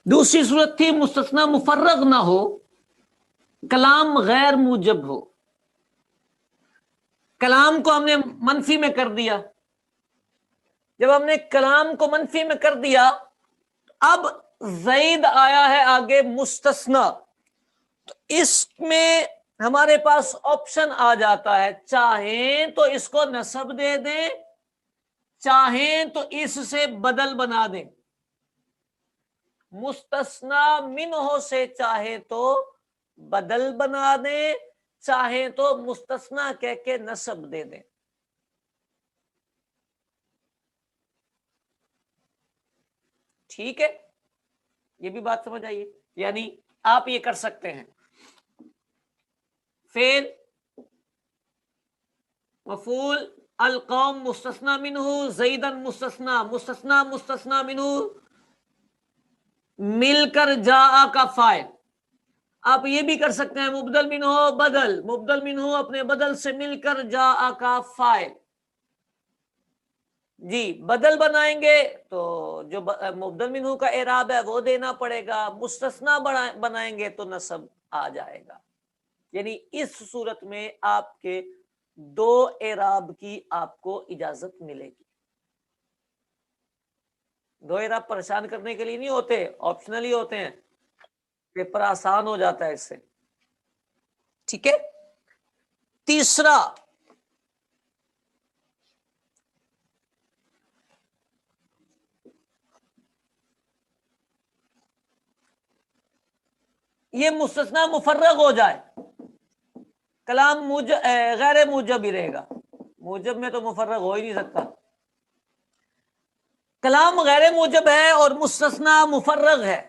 دوسری صورت تھی مستثنا مفرغ نہ ہو، کلام غیر موجب ہو. کلام کو ہم نے منفی میں کر دیا. جب ہم نے کلام کو منفی میں کر دیا، اب زید آیا ہے آگے مستثنا، تو اس میں ہمارے پاس آپشن آ جاتا ہے، چاہیں تو اس کو نصب دے دیں، چاہیں تو اس سے بدل بنا دیں. مستثنا منہ سے چاہے تو بدل بنا دیں، چاہے تو مستثنا کہہ کے نصب دے دیں. ٹھیک ہے، یہ بھی بات سمجھ آئیے. یعنی آپ یہ کر سکتے ہیں، فعل مفعول القوم مستثنا منہ، زیدن مستثنا، مستثنا مستثنا منہ مل کر جاء کا فاعل. آپ یہ بھی کر سکتے ہیں مبدل منہ بدل، مبدل منہ اپنے بدل سے مل کر جاء کا فاعل. جی بدل بنائیں گے تو جو مبدل منہ کا اعراب ہے وہ دینا پڑے گا، مستثنا بنائیں گے تو نصب آ جائے گا. یعنی اس صورت میں آپ کے دو اعراب کی آپ کو اجازت ملے گی. دو اعراب پریشان کرنے کے لیے نہیں ہوتے، آپشنل ہی ہوتے ہیں، پیپر آسان ہو جاتا ہے اس سے. ٹھیک ہے. تیسرا، یہ مستثنا مفرغ ہو جائے، کلام غیر موجب ہی رہے گا. موجب میں تو مفرغ ہو ہی نہیں سکتا. کلام غیر موجب ہے اور مستثنا مفرغ ہے.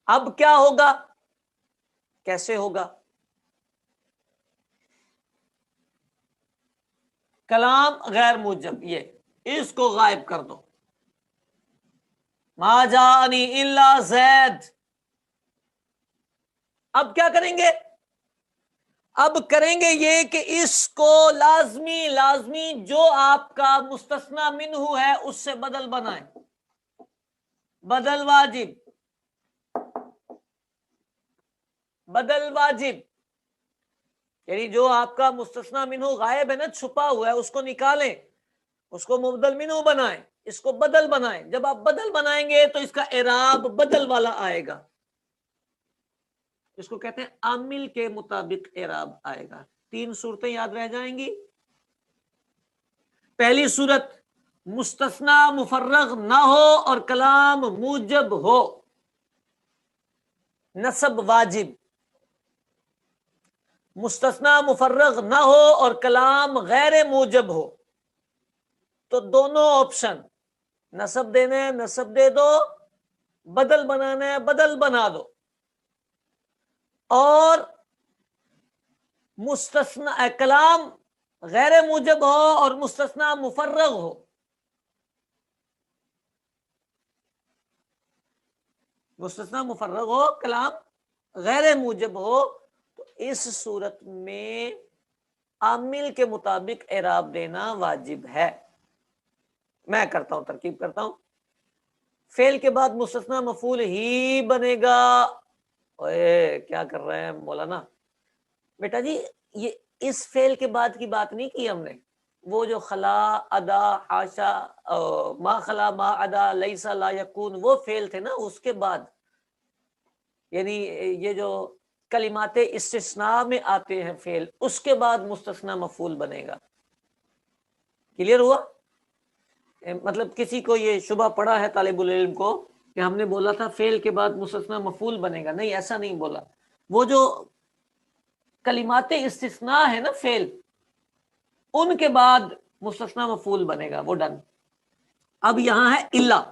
اب کیا ہوگا، کیسے ہوگا؟ کلام غیر موجب، یہ اس کو غائب کر دو. ما جاءنی الا زید. اب کیا کریں گے؟ اب کریں گے یہ کہ اس کو لازمی جو آپ کا مستثنا منہ ہے اس سے بدل بنائیں. بدل واجب، بدل واجب، یعنی جو آپ کا مستثنا منہ غائب ہے نا، چھپا ہوا ہے، اس کو نکالیں، اس کو مبدل منہ بنائیں، اس کو بدل بنائیں. جب آپ بدل بنائیں گے تو اس کا اعراب بدل والا آئے گا. اس کو کہتے ہیں عامل کے مطابق اعراب آئے گا. تین صورتیں یاد رہ جائیں گی. پہلی صورت مستثنا مفرغ نہ ہو اور کلام موجب ہو، نصب واجب. مستثنا مفرغ نہ ہو اور کلام غیر موجب ہو تو دونوں آپشن، نصب دینا ہے نصب دے دو، بدل بنانا ہے بدل بنا دو. اور مستثنا کلام غیر موجب ہو اور مستثنا مفرغ ہو، مستثنا مفرغ ہو کلام غیر موجب ہو، تو اس صورت میں عامل کے مطابق اعراب دینا واجب ہے. میں کرتا ہوں، ترکیب کرتا ہوں. فعل کے بعد مستثنا مفعول ہی بنے گا. اوئے کیا کر رہے ہیں مولانا؟ بیٹا جی یہ اس فعل کے بعد کی بات نہیں کی ہم نے. وہ جو خلا، ادا، حاشا، ما خلا، ما ادا، لیسا، لا یکون، وہ فعل تھے نا. اس کے بعد یعنی یہ جو کلمات استثناء میں آتے ہیں فعل، اس کے بعد مستثنا مفعول بنے گا. کلیئر ہوا؟ مطلب کسی کو یہ شبہ پڑا ہے طالب العلم کو کہ ہم نے بولا تھا فعل کے بعد مستثنا مفعول بنے گا؟ نہیں، ایسا نہیں بولا. وہ جو کلمات استثناء ہے نا فعل، ان کے بعد مستثنا مفعول بنے گا، وہ ڈن. اب یہاں ہے الا.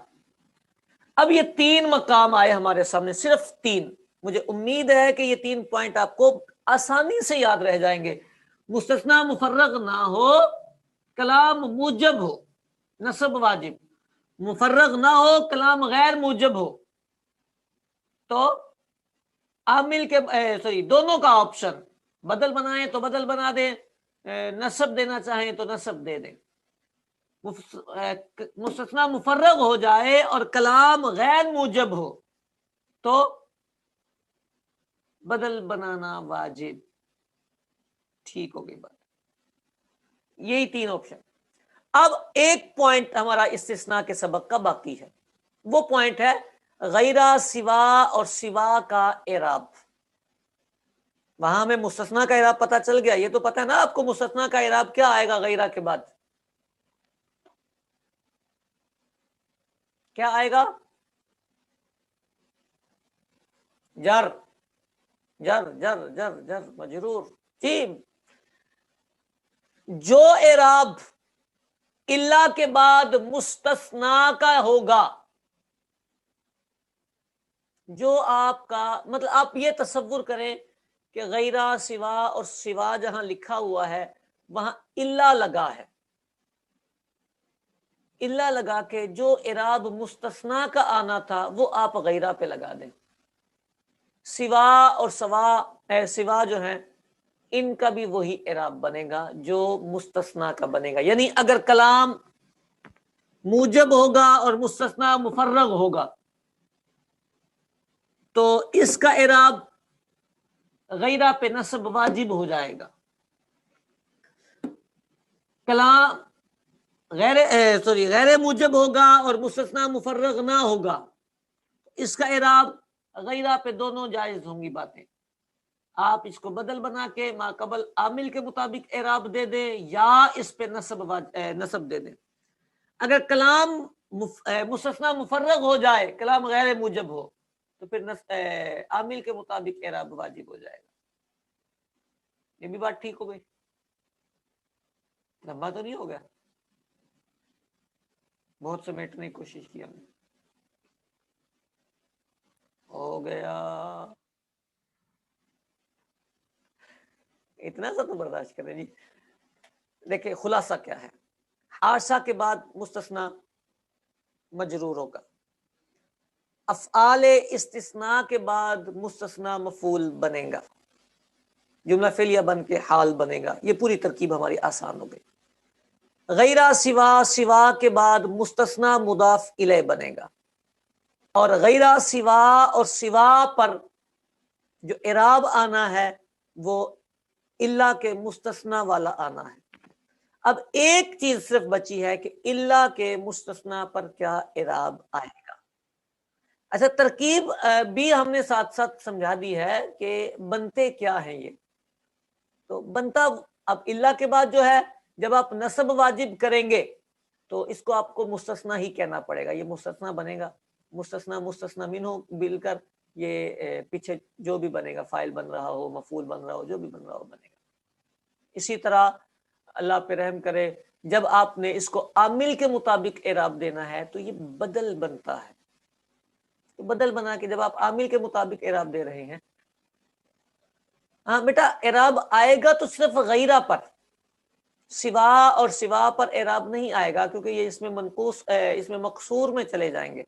اب یہ تین مقام آئے ہمارے سامنے، صرف تین. مجھے امید ہے کہ یہ تین پوائنٹ آپ کو آسانی سے یاد رہ جائیں گے. مستثنا مفرغ نہ ہو، کلام موجب ہو، نصب واجب. مفرغ نہ ہو، کلام غیر موجب ہو، تو عامل کے دونوں کا آپشن، بدل بنائیں تو بدل بنا دیں، نصب دینا چاہیں تو نصب دے دیں. مستثنا مفرغ ہو جائے اور کلام غیر موجب ہو تو بدل بنانا واجب. ٹھیک ہو گئی بات. یہی 3 آپشن. اب ایک پوائنٹ ہمارا استثناء کے سبق کا باقی ہے. وہ پوائنٹ ہے غیرہ سوا اور سوا کا اعراب. وہاں ہمیں مستثنا کا اعراب پتہ چل گیا. یہ تو پتہ ہے نا آپ کو مستثنا کا اعراب کیا آئے گا غیرہ کے بعد؟ کیا آئے گا؟ جر جر جر جر جر مجرور. جی جو اعراب الا کے بعد مستثنا کا ہوگا، جو آپ کا مطلب آپ یہ تصور کریں کہ غیرہ سوا اور سوا جہاں لکھا ہوا ہے وہاں الا لگا ہے. الا لگا کے جو اعراب مستثنا کا آنا تھا وہ آپ غیرہ پہ لگا دیں. سوا اور سوا جو ہیں ان کا بھی وہی اعراب بنے گا جو مستثنا کا بنے گا. یعنی اگر کلام موجب ہوگا اور مستثنا مفرغ ہوگا تو اس کا اعراب غیرہ پہ نصب واجب ہو جائے گا. کلام غیر موجب ہوگا اور مستثنا مفرغ نہ ہوگا، اس کا اعراب غیرہ پہ دونوں جائز ہوں گی باتیں. آپ اس کو بدل بنا کے ما قبل عامل کے مطابق اعراب دے دیں یا اس پہ نصب دے دیں. اگر کلام مستثنا مفرغ ہو جائے، کلام غیر موجب ہو، تو پھر عامل کے مطابق اعراب واجب ہو جائے گا. یہ بھی بات ٹھیک ہو گئی؟ لمبا تو نہیں ہو گیا؟ بہت سمیٹنے کی کوشش کی ہم نے. ہو گیا. اتنا سا تو برداشت کریں جی. دیکھیں خلاصہ کیا ہے. حاشا کے بعد مستثنا مجرور ہوگا. افعال استثناء کے بعد مستثنا مفعول بنے گا. جملہ فعلیہ بن کے حال بنے گا. یہ پوری ترکیب ہماری آسان ہو گئی. غیرہ سوا کے بعد مستثنا مضاف الیہ بنے گا. اور غیرہ سوا اور سوا پر جو اعراب آنا ہے وہ الا کے مستثنا والا آنا ہے. اب ایک چیز صرف بچی ہے کہ الا کے مستثنا پر کیا اعراب آئے گا. اچھا ترکیب بھی ہم نے ساتھ ساتھ سمجھا دی ہے کہ بنتے کیا ہیں یہ. تو بنتا اب الا کے بعد جو ہے جب آپ نصب واجب کریں گے تو اس کو آپ کو مستثنا ہی کہنا پڑے گا. یہ مستثنا بنے گا. مستثنا منہ مل کر یہ پیچھے جو بھی بنے گا، فاعل بن رہا ہو، مفعول بن رہا ہو، جو بھی بن رہا ہو بنے گا. اسی طرح اللہ پہ رحم کرے جب آپ نے اس کو عامل کے مطابق اعراب دینا ہے تو یہ بدل بنتا ہے. تو بدل بنا کے جب آپ عامل کے مطابق اعراب دے رہے ہیں، ہاں بیٹا اعراب آئے گا تو صرف غیرہ پر، سوا اور سوا پر اعراب نہیں آئے گا کیونکہ یہ اس میں منقوص اس میں مقصور میں چلے جائیں گے.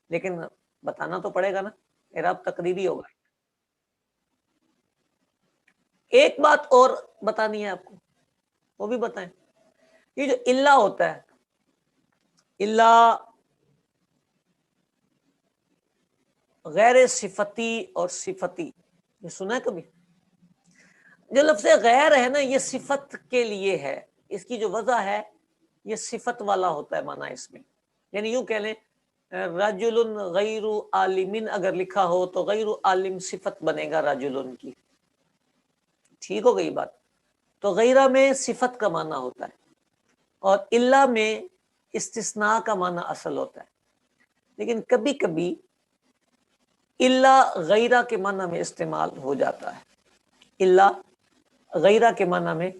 لیکن بتانا تو پڑے گا نا، اعراب تقریری ہوگا. ایک بات اور بتانی ہے آپ کو، وہ بھی بتائیں. یہ جو الا ہوتا ہے، الا غیر صفتی اور صفتی، یہ سنا ہے کبھی؟ جو لفظ غیر ہے نا یہ صفت کے لیے ہے. اس کی جو وضع ہے یہ صفت والا ہوتا ہے معنی اس میں. یعنی یوں کہہ لیں رجل غیر عالم اگر لکھا ہو تو غیر عالم صفت بنے گا رجل کی. ٹھیک ہو گئی بات؟ تو غیرہ میں صفت کا معنی ہوتا ہے اور الا میں استثناء کا معنی اصل ہوتا ہے. لیکن کبھی کبھی الا غیرہ کے معنی میں استعمال ہو جاتا ہے. الا غیرہ کے معنی میں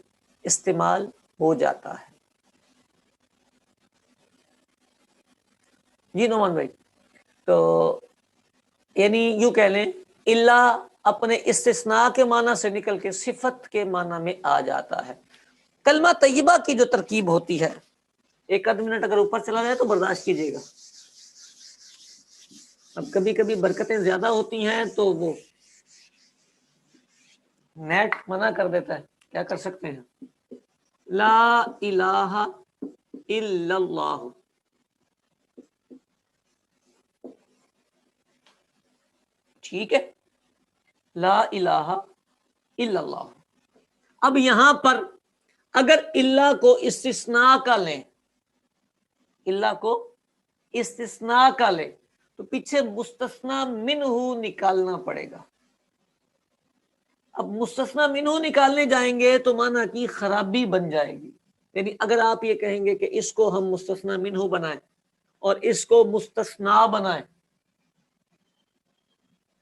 استعمال ہو جاتا ہے. جی نعمان بھائی، تو یعنی یوں کہہ لیں الا اپنے استثناء کے معنی سے نکل کے صفت کے معنی میں آ جاتا ہے. کلمہ طیبہ کی جو ترکیب ہوتی ہے، ایک آدھ منٹ اگر اوپر چلا جائے تو برداشت کیجیے گا. اب کبھی کبھی برکتیں زیادہ ہوتی ہیں تو وہ نیٹ منع کر دیتا ہے، کیا کر سکتے ہیں. لا الہ الا اللہ. ٹھیک ہے, لا الہ الا اللہ. اب یہاں پر اگر اللہ کو استثناء کا لیں, اللہ کو استثناء کا لیں, تو پیچھے مستثنی منہ نکالنا پڑے گا. اب مستثنی منہ نکالنے جائیں گے تو معنی کی خرابی بن جائے گی. یعنی اگر آپ یہ کہیں گے کہ اس کو ہم مستثنی منہ بنائیں اور اس کو مستثنا بنائیں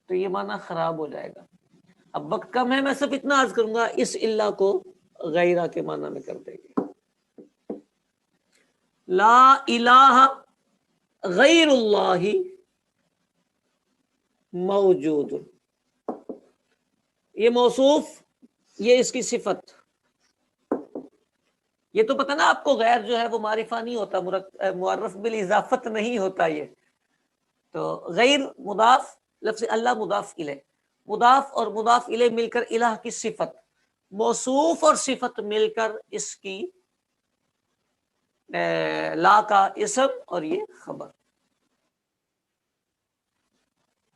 تو یہ معنی خراب ہو جائے گا. اب وقت کم ہے, میں صرف اتنا عرض کروں گا, اس اللہ کو غیرہ کے معنی میں کر دیں گے. لا الہ غیر اللہ موجود. یہ موصوف, یہ اس کی صفت. یہ تو پتہ نا آپ کو, غیر جو ہے وہ معرفہ نہیں ہوتا, معرف بالاضافت نہیں ہوتا. یہ تو غیر مضاف, لفظ اللہ مضاف الیہ, مضاف اور مضاف الیہ مل کر الہ کی صفت, موصوف اور صفت مل کر اس کی لا کا اسم اور یہ خبر.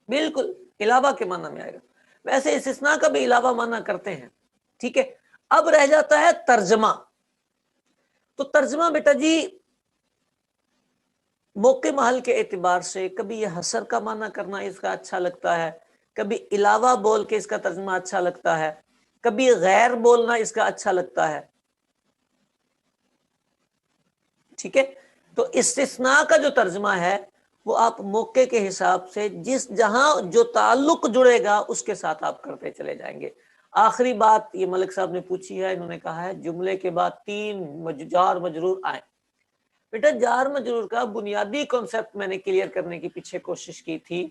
بالکل علاوہ کے معنی میں آئے گا. ویسے استثناء کا بھی علاوہ معنی کرتے ہیں. ٹھیک ہے, اب رہ جاتا ہے ترجمہ. تو ترجمہ بیٹا جی موقع محل کے اعتبار سے کبھی یہ حصر کا معنی کرنا اس کا اچھا لگتا ہے, کبھی علاوہ بول کے اس کا ترجمہ اچھا لگتا ہے, کبھی غیر بولنا اس کا اچھا لگتا ہے. ٹھیک ہے, تو استثناء کا جو ترجمہ ہے وہ آپ موقع کے حساب سے جہاں جو تعلق جڑے گا اس کے ساتھ آپ کرتے چلے جائیں گے. آخری بات یہ ملک صاحب نے پوچھی ہے, انہوں نے کہا ہے جملے کے بعد 3 جار مجرور آئیں. بیٹا جار مجرور کا بنیادی کانسیپٹ میں نے کلیئر کرنے کی پیچھے کوشش کی تھی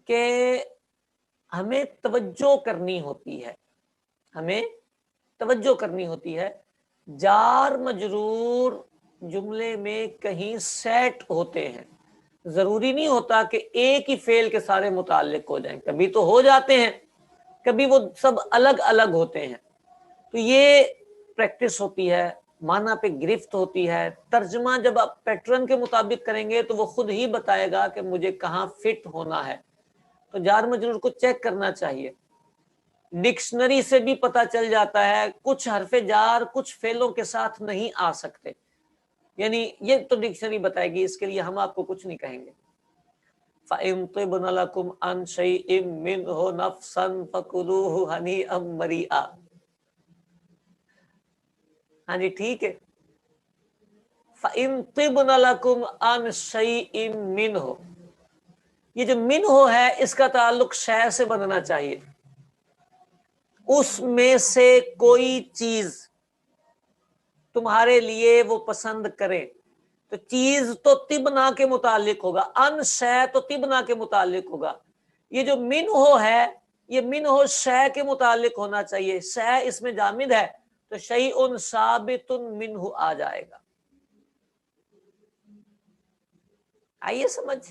کہ ہمیں توجہ کرنی ہوتی ہے, ہمیں توجہ کرنی ہوتی ہے. جار مجرور جملے میں کہیں سیٹ ہوتے ہیں, ضروری نہیں ہوتا کہ ایک ہی فعل کے سارے متعلق ہو جائیں, کبھی تو ہو جاتے ہیں, کبھی وہ سب الگ الگ ہوتے ہیں. تو یہ پریکٹس ہوتی ہے, معنی پہ گرفت ہوتی ہے. ترجمہ جب آپ پیٹرن کے مطابق کریں گے تو وہ خود ہی بتائے گا کہ مجھے کہاں فٹ ہونا ہے. تو جار مجرور کو چیک کرنا چاہیے. ڈکشنری سے بھی پتا چل جاتا ہے, کچھ حرف جار کچھ فعلوں کے ساتھ نہیں آ سکتے, یعنی یہ تو ڈکشنری بتائے گی, اس کے لیے ہم آپ کو کچھ نہیں کہیں گے. فَإِن طِبْنَ لَكُمْ عَنْ شَيْءٍ مِّنْهُ نَفْسًا فَكُلُوهُ هَنِيئًا مَرِيئًا. ہاں جی ٹھیک ہے. فَإِن طِبْنَ لَكُمْ عَنْ شَيْءٍ مِّنْهُ, یہ جو منہ ہے اس کا تعلق شے سے بننا چاہیے. اس میں سے کوئی چیز تمہارے لیے وہ پسند کرے, تو چیز تو طبنا کے متعلق ہوگا, ان شے تو طبنا کے متعلق ہوگا. یہ جو منہ ہے یہ منہ شے کے متعلق ہونا چاہیے. شے اس میں جامد ہے تو شیء ثابت منہ آ جائے گا. آئیے سمجھ.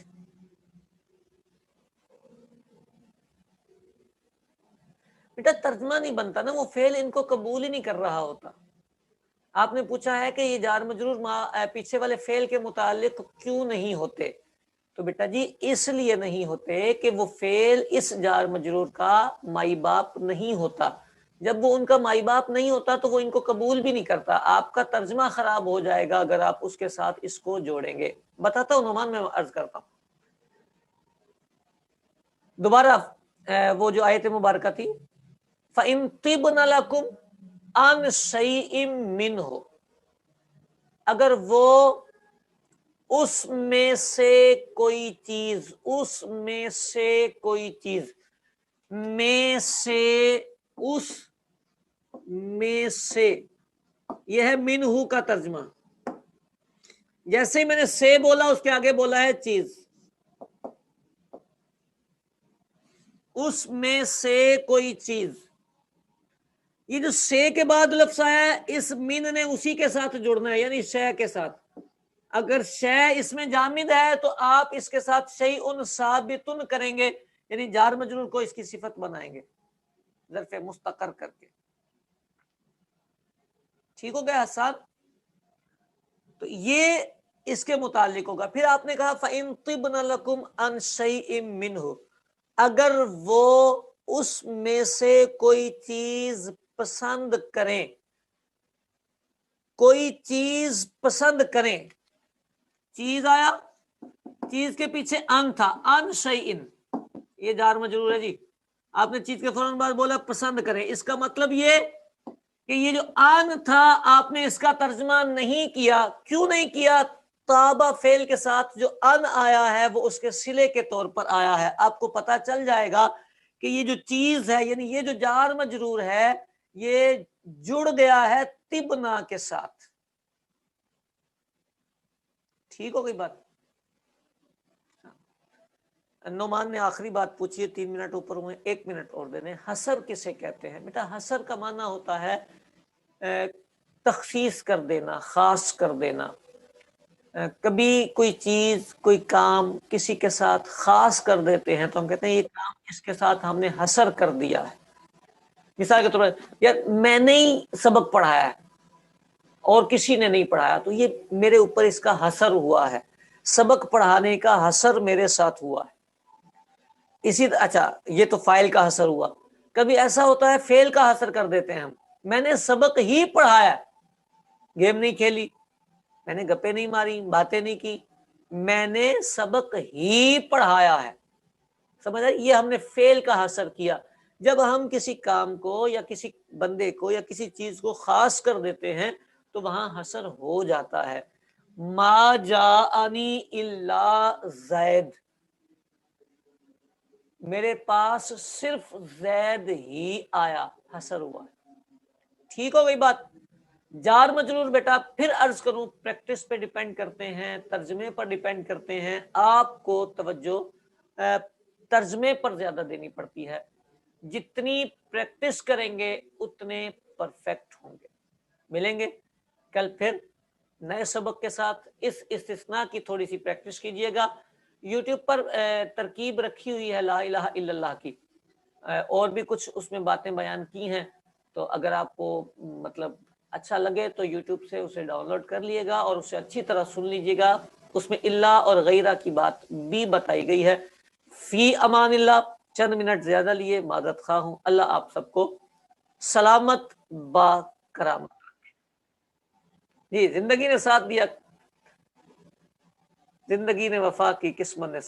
بیٹا ترجمہ نہیں بنتا نا, وہ فعل ان کو قبول ہی نہیں کر رہا ہوتا. آپ نے پوچھا ہے کہ یہ جار مجرور پیچھے والے فعل کے متعلق کیوں نہیں ہوتے, تو بیٹا جی اس لیے نہیں ہوتے کہ وہ فعل اس جار مجرور کا مائی باپ نہیں ہوتا. جب وہ ان کا مائی باپ نہیں ہوتا تو وہ ان کو قبول بھی نہیں کرتا. آپ کا ترجمہ خراب ہو جائے گا اگر آپ اس کے ساتھ اس کو جوڑیں گے. بتاتا ہوں نعمان, میں عرض کرتا ہوں دوبارہ وہ جو آیت مبارکہ تھی, فَإِن طِبْنَ لَكُمْ عَنْ شَيْءٍ مِّنْهُ, اگر وہ اس میں سے کوئی چیز, اس میں سے کوئی چیز, میں سے, اس میں سے, یہ ہے منہ کا ترجمہ. جیسے ہی میں نے سے بولا اس کے آگے بولا ہے چیز. اس میں سے کوئی چیز, یہ جو سے کے بعد لفظ آیا ہے اس من نے اسی کے ساتھ جڑنا ہے, یعنی شے کے ساتھ. اگر شے اس میں جامد ہے تو آپ اس کے ساتھ شیء ثابت کریں گے, یعنی جار مجرور کو اس کی صفت بنائیں گے ظرف مستقر کر کے. ٹھیک ہو گیا حسان؟ تو یہ اس کے متعلق ہوگا. پھر آپ نے کہا فَإِن طِبْنَ لَكُمْ عَنْ شَيْءٍ مِّنْهُ، اگر وہ اس میں سے کوئی چیز پسند کریں، کوئی چیز پسند کریں. چیز آیا، چیز کے پیچھے ان تھا، ان شیئن، یہ جار مجرور ہے جی. آپ نے چیز کے فوراً بعد بولا پسند کریں، اس کا مطلب یہ کہ یہ جو ان تھا آپ نے اس کا ترجمہ نہیں کیا. کیوں نہیں کیا؟ طابہ فعل کے ساتھ جو ان آیا ہے وہ اس کے صلے کے طور پر آیا ہے. آپ کو پتا چل جائے گا کہ یہ جو چیز ہے، یعنی یہ جو جار مجرور ہے، یہ جڑ گیا ہے تبنا کے ساتھ. ٹھیک ہو گئی بات؟ نعمان نے آخری بات پوچھی ہے، 3 منٹ اوپر ہوئے، 1 منٹ اور دے دیں. حصر کسے کہتے ہیں؟ بیٹا حصر کا معنی ہوتا ہے تخصیص کر دینا، خاص کر دینا. کبھی کوئی چیز، کوئی کام کسی کے ساتھ خاص کر دیتے ہیں تو ہم کہتے ہیں یہ کام اس کے ساتھ ہم نے حصر کر دیا ہے. مثال کے طور پر یار میں نے ہی سبق پڑھایا ہے اور کسی نے نہیں پڑھایا، تو یہ میرے اوپر اس کا حصر ہوا ہے، سبق پڑھانے کا حصر میرے ساتھ ہوا ہے. اچھا یہ تو فاعل کا حصر ہوا. کبھی ایسا ہوتا ہے فعل کا حصر کر دیتے ہیں ہم. میں نے سبق ہی پڑھایا، گیم نہیں کھیلی، میں نے گپے نہیں ماری، باتیں نہیں کی، میں نے سبق ہی پڑھایا ہے. سمجھ آئی؟ یہ ہم نے فعل کا حصر کیا. جب ہم کسی کام کو یا کسی بندے کو یا کسی چیز کو خاص کر دیتے ہیں تو وہاں حصر ہو جاتا ہے. ما جاءنی الا زید، میرے پاس صرف زید ہی آیا، حصر ہوا. ٹھیک ہو گئی بات؟ جار مجرور بیٹا پھر عرض کروں پریکٹس پہ ڈیپینڈ کرتے ہیں، ترجمے پر ڈیپینڈ کرتے ہیں. آپ کو توجہ ترجمے پر زیادہ دینی پڑتی ہے. جتنی پریکٹس کریں گے اتنے پرفیکٹ ہوں گے. ملیں گے کل پھر نئے سبق کے ساتھ. اس استثناء کی تھوڑی سی پریکٹس کیجئے گا. یوٹیوب پر ترکیب رکھی ہوئی ہے لا الہ الا اللہ کی، اور بھی کچھ اس میں باتیں بیان کی ہیں. تو اگر آپ کو مطلب اچھا لگے تو یوٹیوب سے اسے ڈاؤن لوڈ کر لیے گا اور اسے اچھی طرح سن لیجیے گا. اس میں اللہ اور غیرہ کی بات بھی بتائی گئی ہے. فی امان اللہ. چند منٹ زیادہ لیے، معذرت خواہ ہوں. اللہ آپ سب کو سلامت با کرامت. جی زندگی نے ساتھ دیا، زندگی نے وفا کی، قسمت نے ساتھ